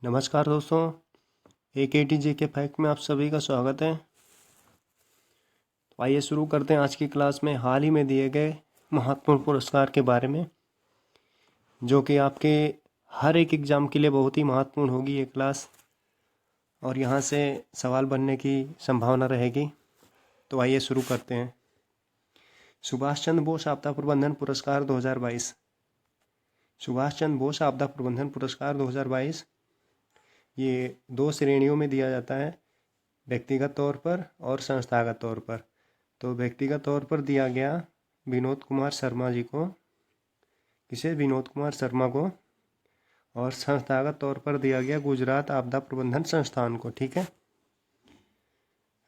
नमस्कार दोस्तों, AKTJ के फैक्ट में आप सभी का स्वागत है। तो आइए शुरू करते हैं आज की क्लास में हाल ही में दिए गए महत्वपूर्ण पुरस्कार के बारे में, जो कि आपके हर एक एग्ज़ाम के लिए बहुत ही महत्वपूर्ण होगी ये क्लास और यहाँ से सवाल बनने की संभावना रहेगी। तो आइए शुरू करते हैं। सुभाष चंद्र बोस आपदा प्रबंधन पुरस्कार 2022। सुभाष चंद्र बोस आपदा प्रबंधन पुरस्कार 2022 ये 2 श्रेणियों में दिया जाता है, व्यक्तिगत तौर पर और संस्थागत तौर पर। तो व्यक्तिगत तौर पर दिया गया विनोद कुमार शर्मा जी को, किसे? विनोद कुमार शर्मा को। और संस्थागत तौर पर दिया गया गुजरात आपदा प्रबंधन संस्थान को। ठीक है,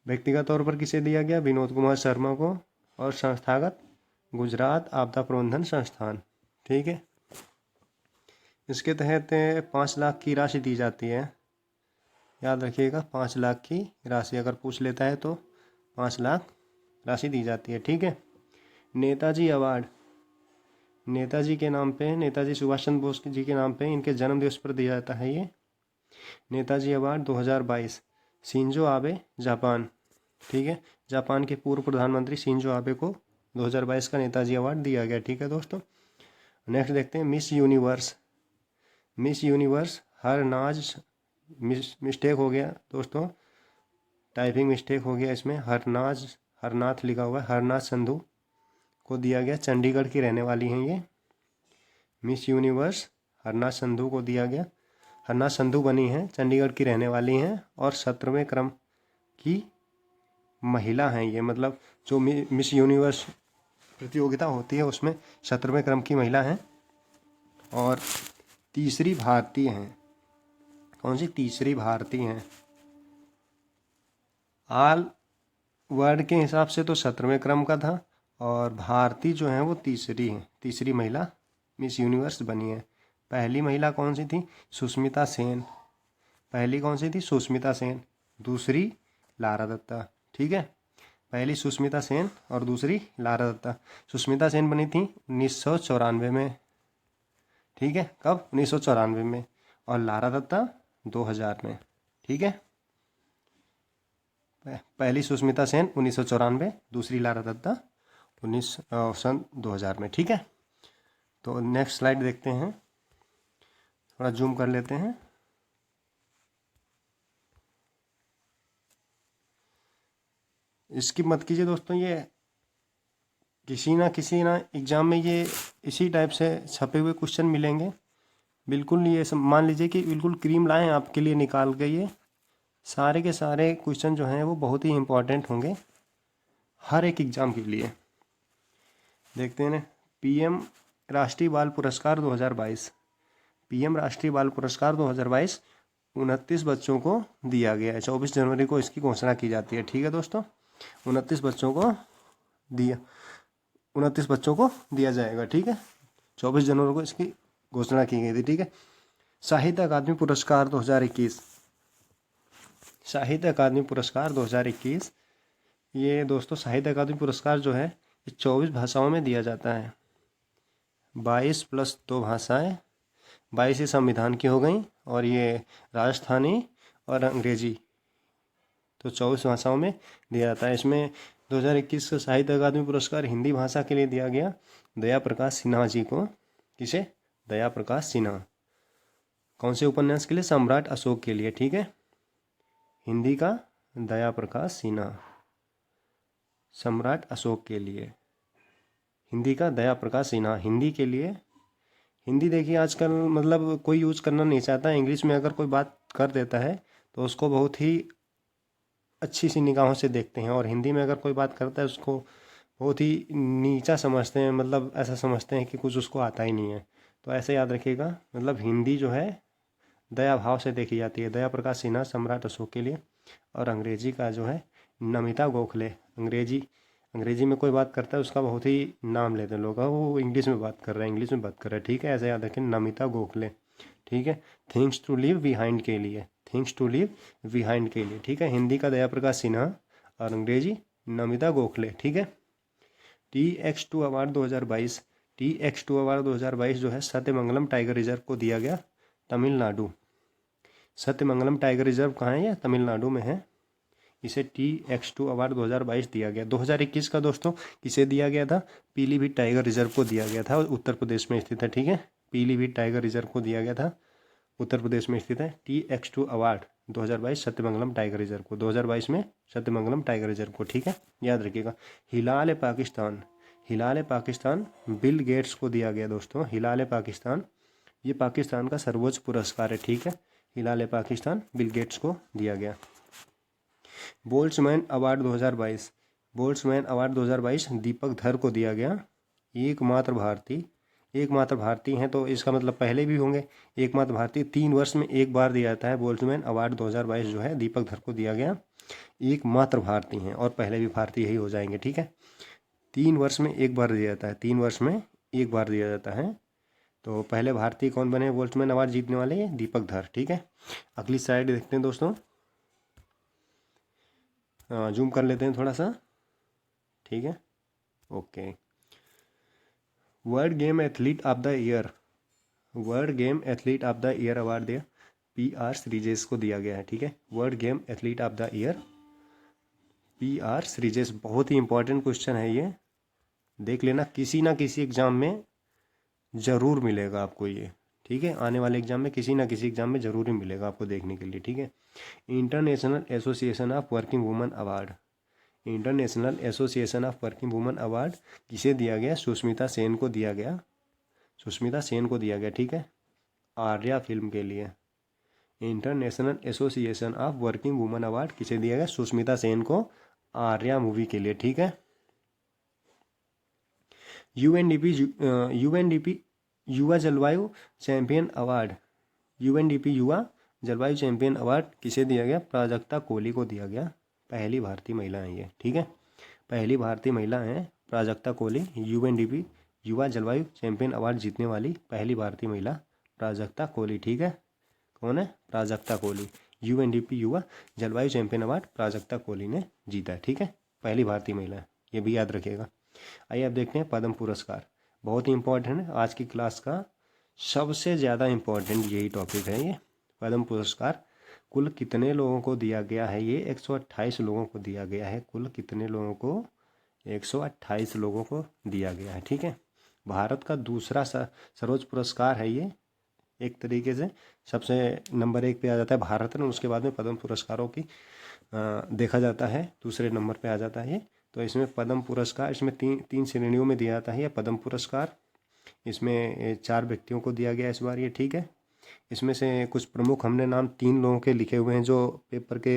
व्यक्तिगत तौर पर किसे दिया गया? विनोद कुमार शर्मा को। और संस्थागत गुजरात आपदा प्रबंधन संस्थान। ठीक है, इसके तहत 5 लाख की राशि दी जाती है। याद रखिएगा, 5 लाख की राशि अगर पूछ लेता है तो 5 लाख राशि दी जाती है। ठीक है, नेताजी अवार्ड नेताजी के नाम पे, नेताजी सुभाष चंद्र बोस जी के नाम पे, इनके जन्म दिवस पर दिया जाता है ये Netaji award 2022। Shinzo Abe, Japan. ठीक है, जापान के पूर्व प्रधानमंत्री शिंजो आबे को 2022 का नेताजी अवार्ड दिया गया। ठीक है दोस्तों, नेक्स्ट देखते हैं miss universe. Miss universe Harnaaz, mistake हो गया दोस्तों, टाइपिंग मिस्टेक हो गया इसमें। हरनाथ लिखा हुआ है, हरनाथ संधू को दिया गया। चंडीगढ़ की रहने वाली हैं ये। मिस यूनिवर्स हरनाथ संधू को दिया गया। हरनाथ संधू बनी हैं, चंडीगढ़ की रहने वाली हैं और 17वें क्रम की महिला हैं ये। मतलब जो मिस यूनिवर्स प्रतियोगिता होती है उसमें 17वें क्रम की महिला हैं और तीसरी भारतीय हैं। कौन सी? तीसरी भारतीय हैं। ऑल वर्ल्ड के हिसाब से तो 17वें क्रम का था और भारती जो है वो तीसरी है, तीसरी महिला मिस यूनिवर्स बनी है। पहली महिला कौन सी थी? सुष्मिता सेन। पहली कौन सी थी? सुष्मिता सेन। दूसरी लारा दत्ता। ठीक है, पहली सुष्मिता सेन और दूसरी लारा दत्ता। सुष्मिता सेन बनी थी 1994 में। ठीक है, कब? 1994 में। और लारा दत्ता 2000 में। ठीक है, पहली सुष्मिता सेन 1994, दूसरी लारा दत्ता सन 2000 में। ठीक है, तो नेक्स्ट स्लाइड देखते हैं, थोड़ा जूम कर लेते हैं। स्किप मत कीजिए दोस्तों, ये किसी ना एग्जाम में ये इसी टाइप से छपे हुए क्वेश्चन मिलेंगे। बिल्कुल ये मान लीजिए कि बिल्कुल क्रीम लाएँ आपके लिए निकाल के। ये सारे के सारे क्वेश्चन जो हैं वो बहुत ही इम्पोर्टेंट होंगे हर एक एग्ज़ाम के लिए। देखते हैं ना, PM राष्ट्रीय बाल पुरस्कार 2022। PM राष्ट्रीय बाल पुरस्कार 2022 29 बच्चों को दिया गया है। 24 जनवरी को इसकी घोषणा की जाती है। ठीक है दोस्तों, 29 बच्चों को दिया जाएगा। ठीक है, 24 जनवरी को इसकी घोषणा की गई थी। ठीक है, साहित्य अकादमी पुरस्कार 2021। साहित्य अकादमी पुरस्कार 2021 ये दोस्तों साहित्य अकादमी पुरस्कार जो है 24 भाषाओं में दिया जाता है। 22 + 2 भाषाएं, 22 ही संविधान की हो गई और ये राजस्थानी और अंग्रेजी, तो 24 भाषाओं में दिया जाता है। इसमें 2021 का साहित्य अकादमी पुरस्कार हिंदी भाषा के लिए दिया गया दया प्रकाश सिन्हा जी को। किसे? दया प्रकाश सिन्हा। कौन से उपन्यास के लिए? सम्राट अशोक के लिए। ठीक है, हिंदी का दया प्रकाश सिन्हा, सम्राट अशोक के लिए। हिंदी का दया प्रकाश सिन्हा, हिंदी के लिए। हिंदी देखिए आजकल मतलब कोई यूज़ करना नहीं चाहता। इंग्लिश में अगर कोई बात कर देता है तो उसको बहुत ही अच्छी सी निगाहों से देखते हैं, और हिंदी में अगर कोई बात करता है उसको बहुत ही नीचा समझते हैं। मतलब ऐसा समझते हैं कि कुछ उसको आता ही नहीं है। तो ऐसे याद रखिएगा, मतलब हिंदी जो है दया भाव से देखी जाती है। दया प्रकाश सिन्हा सम्राट अशोक के लिए। और अंग्रेजी का जो है नमिता गोखले। अंग्रेजी में कोई बात करता है उसका बहुत ही नाम लेते हैं लोग, वो इंग्लिश में बात कर रहा है, इंग्लिश में बात कर रहा है। ठीक है, ऐसे याद रखें, नमिता गोखले। ठीक है, थिंग्स टू लीव बिहाइंड के लिए, थिंग्स टू लीव बिहाइंड के लिए। ठीक है, हिंदी का दया प्रकाश सिन्हा और अंग्रेजी नमिता गोखले। ठीक है, TX2 अवार्ड 2022। TX2 अवार्ड 2022 जो है सत्यमंगलम टाइगर रिजर्व को दिया गया, तमिलनाडु। सत्यमंगलम टाइगर रिजर्व कहाँ है? ये तमिलनाडु में है। इसे TX2 अवार्ड 2022 दिया गया। 2021 का दोस्तों किसे दिया गया था? पीलीभीत टाइगर रिजर्व को दिया गया था, उत्तर प्रदेश में स्थित है, ठीक है। पीलीभीत टाइगर रिजर्व को दिया गया था, उत्तर प्रदेश में स्थित है। TX2 award 2022 Sathyamangalam tiger reserve को, 2022 में सत्यमंगलम टाइगर रिजर्व को, ठीक है, याद रखिएगा। हिलाल पाकिस्तान, हिलाल पाकिस्तान बिल गेट्स को दिया गया दोस्तों। हिलाल पाकिस्तान ये पाकिस्तान का सर्वोच्च पुरस्कार है, ठीक है। हिलाल पाकिस्तान बिल गेट्स को दिया गया। बोल्ट्जमैन अवार्ड 2022, बोल्ट्जमैन अवार्ड 2022 दीपक धर को दिया गया। एकमात्र भारतीय, एकमात्र भारतीय हैं तो इसका मतलब पहले भी होंगे। एकमात्र भारतीय 3 वर्ष में एक बार दिया जाता है बोल्ट्जमैन अवार्ड 2022 जो है दीपक धर को दिया गया। एकमात्र भारतीय हैं और पहले भी भारतीय ही हो जाएंगे, ठीक है। 3 वर्ष में एक बार दिया जाता है, 3 वर्ष में एक बार दिया जाता है। तो पहले भारतीय कौन बने बोल्ट्जमैन अवार्ड जीतने वाले? दीपक धर, ठीक है। अगली स्लाइड देखते हैं दोस्तों, जूम कर लेते हैं थोड़ा सा, ठीक है, okay. World game athlete of the year, world game athlete of the year award दिया PR श्रीजेश को दिया गया है, ठीक है। World game athlete of the year PR Sreejesh. बहुत ही इंपॉर्टेंट क्वेश्चन है ये, देख लेना, किसी ना किसी एग्जाम में ज़रूर मिलेगा आपको ये, ठीक है। आने वाले एग्जाम में किसी ना किसी एग्जाम में ज़रूर ही मिलेगा आपको देखने के लिए, ठीक है। International association of working women award, international association of working women award किसे दिया गया? सुष्मिता सेन को दिया गया, सुष्मिता सेन को दिया गया, ठीक है, आर्या फिल्म के लिए। International association of working women award किसे दिया गया? सुष्मिता सेन को, आर्या मूवी के लिए, ठीक है। UNDP युवा जलवायु चैंपियन अवार्ड, UNDP युवा जलवायु चैंपियन अवार्ड किसे दिया गया? प्राजक्ता कोहली को दिया गया। पहली भारतीय महिला है ये, ठीक है, पहली भारतीय महिला है प्राजक्ता कोहली। UNDP युवा जलवायु चैंपियन अवार्ड जीतने वाली पहली भारतीय महिला प्राजक्ता कोहली, ठीक है। कौन है? प्राजक्ता कोहली। UNDP युवा जलवायु चैंपियन अवार्ड प्राजक्ता कोहली ने जीता है, ठीक है, पहली भारतीय महिला है, ये भी याद रखिएगा। आइए अब देखते हैं पद्म पुरस्कार, बहुत ही इंपॉर्टेंट है, आज की क्लास का सबसे ज़्यादा इम्पोर्टेंट यही टॉपिक है ये। पद्म पुरस्कार कुल कितने लोगों को दिया गया है? ये 128 लोगों को दिया गया है। कुल कितने लोगों को? 128 लोगों को दिया गया है, ठीक है। भारत का दूसरा सर्वोच्च पुरस्कार है ये, एक तरीके से सबसे नंबर 1 पे आ जाता है भारत रत्न, उसके बाद में पद्म पुरस्कारों की देखा जाता है, दूसरे नंबर पे आ जाता है। तो इसमें पद्म पुरस्कार, इसमें तीन श्रेणियों में दिया जाता है ये पद्म पुरस्कार। इसमें 4 व्यक्तियों को दिया गया इस बार ये, ठीक है। इसमें से कुछ प्रमुख हमने नाम 3 लोगों के लिखे हुए हैं जो पेपर के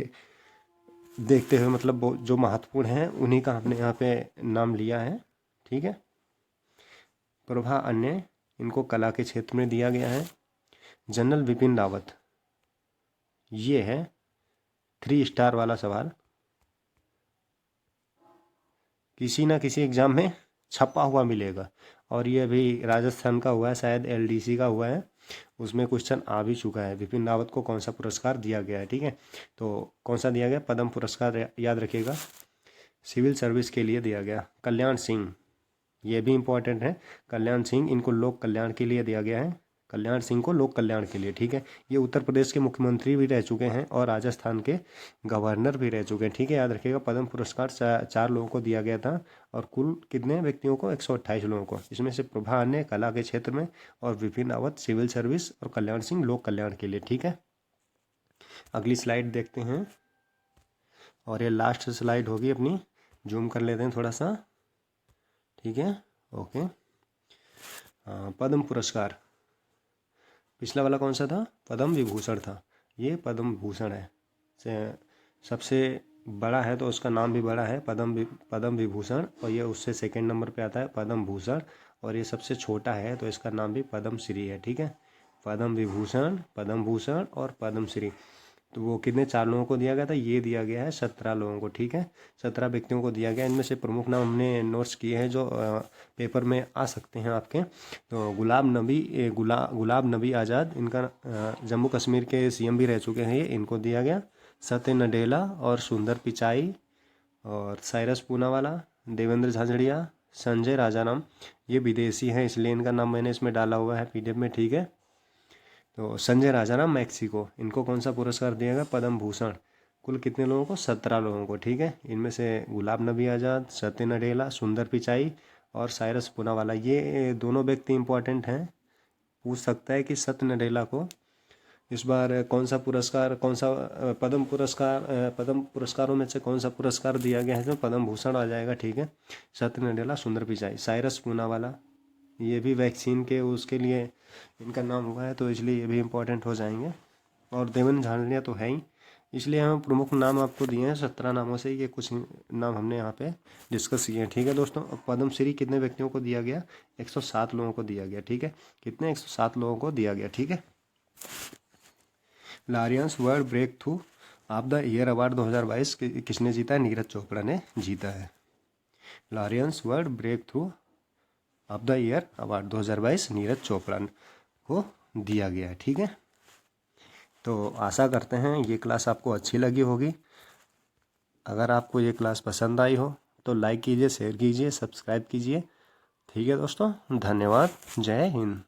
देखते हुए मतलब जो महत्वपूर्ण हैं उन्हीं का हमने यहाँ पे नाम लिया है, ठीक है। प्रभा अन्य, इनको कला के क्षेत्र में दिया गया है। जनरल विपिन रावत, ये है 3 स्टार वाला सवाल, किसी ना किसी एग्जाम में छपा हुआ मिलेगा, और ये अभी राजस्थान का हुआ है, शायद LDC का हुआ है, उसमें क्वेश्चन आ भी चुका है। विपिन रावत को कौन सा पुरस्कार दिया गया है, ठीक है। तो कौन सा दिया गया? पद्म पुरस्कार, याद रखिएगा, सिविल सर्विस के लिए दिया गया। कल्याण सिंह, ये भी इम्पोर्टेंट है, कल्याण सिंह, इनको लोक कल्याण के लिए दिया गया है, कल्याण सिंह को लोक कल्याण के लिए, ठीक है। ये उत्तर प्रदेश के मुख्यमंत्री भी रह चुके हैं और राजस्थान के गवर्नर भी रह चुके हैं, ठीक है, याद रखिएगा। पद्म पुरस्कार 4 लोगों को दिया गया था, और कुल कितने व्यक्तियों को? 128 लोगों को। इसमें से प्रभा अन्य कला के क्षेत्र में, और विपिन रावत सिविल सर्विस, और कल्याण सिंह लोक कल्याण के लिए, ठीक है। अगली स्लाइड देखते हैं, और ये लास्ट स्लाइड होगी अपनी, जूम कर लेते हैं थोड़ा सा, ठीक है, ओके। पद्म पुरस्कार, पिछला वाला कौन सा था? पद्म विभूषण था, ये पद्म भूषण है, सबसे बड़ा है तो उसका नाम भी बड़ा है, पद्म विभूषण, और ये उससे सेकंड नंबर पे आता है पद्म भूषण, और ये सबसे छोटा है तो इसका नाम भी पद्म श्री है, ठीक है। पद्म विभूषण, पद्म भूषण और पद्म श्री, तो वो कितने? 4 लोगों को दिया गया था, ये दिया गया है 17 लोगों को, ठीक है, 17 व्यक्तियों को दिया गया। इनमें से प्रमुख नाम हमने नोट्स किए हैं जो पेपर में आ सकते हैं आपके। तो गुलाब नबी आज़ाद, इनका जम्मू कश्मीर के CM भी रह चुके हैं ये, इनको दिया गया। सत्य नडेला और सुंदर पिचाई और साइरस पूनावाला, देवेंद्र झाझड़िया, संजय राजाराम, ये विदेशी हैं इसलिए इनका नाम मैंने इसमें डाला हुआ है PDF में, ठीक है। तो संजय राजाराम मैक्सिको, इनको कौन सा पुरस्कार दिया गया? पद्म भूषण। कुल कितने लोगों को? 17 लोगों को, ठीक है। इनमें से गुलाब नबी आज़ाद, सत्य नडेला, सुंदर पिचाई और साइरस पूनावाला, ये दोनों व्यक्ति इंपॉर्टेंट हैं। पूछ सकता है कि सत्य नडेला को इस बार कौन सा पुरस्कार, कौन सा पद्म पुरस्कारों में से कौन सा पुरस्कार दिया गया है? तो पद्म भूषण आ जाएगा, ठीक है। सत्य नडेला, सुंदर पिचाई, साइरस पूनावाला, ये भी वैक्सीन के उसके लिए इनका नाम हुआ है, तो इसलिए ये भी इम्पोर्टेंट हो जाएंगे। और देवेंद्र झाड़िया तो है ही, इसलिए हम प्रमुख नाम आपको दिए हैं। 17 नामों से ये कुछ नाम हमने यहाँ पे डिस्कस किए हैं, ठीक है दोस्तों। पद्मश्री कितने व्यक्तियों को दिया गया? 107 लोगों को दिया गया, ठीक है। कितने? 107 लोगों को दिया गया, ठीक है। Laureus world breakthrough of the year award 2022 किसने जीता है? नीरज चोपड़ा ने जीता है। Laureus world breakthrough of the year award 2022 Neeraj Chopra को दिया गया है, ठीक है। तो आशा करते हैं ये क्लास आपको अच्छी लगी होगी। अगर आपको ये क्लास पसंद आई हो तो लाइक कीजिए, शेयर कीजिए, सब्सक्राइब कीजिए, ठीक है दोस्तों। धन्यवाद। जय हिंद।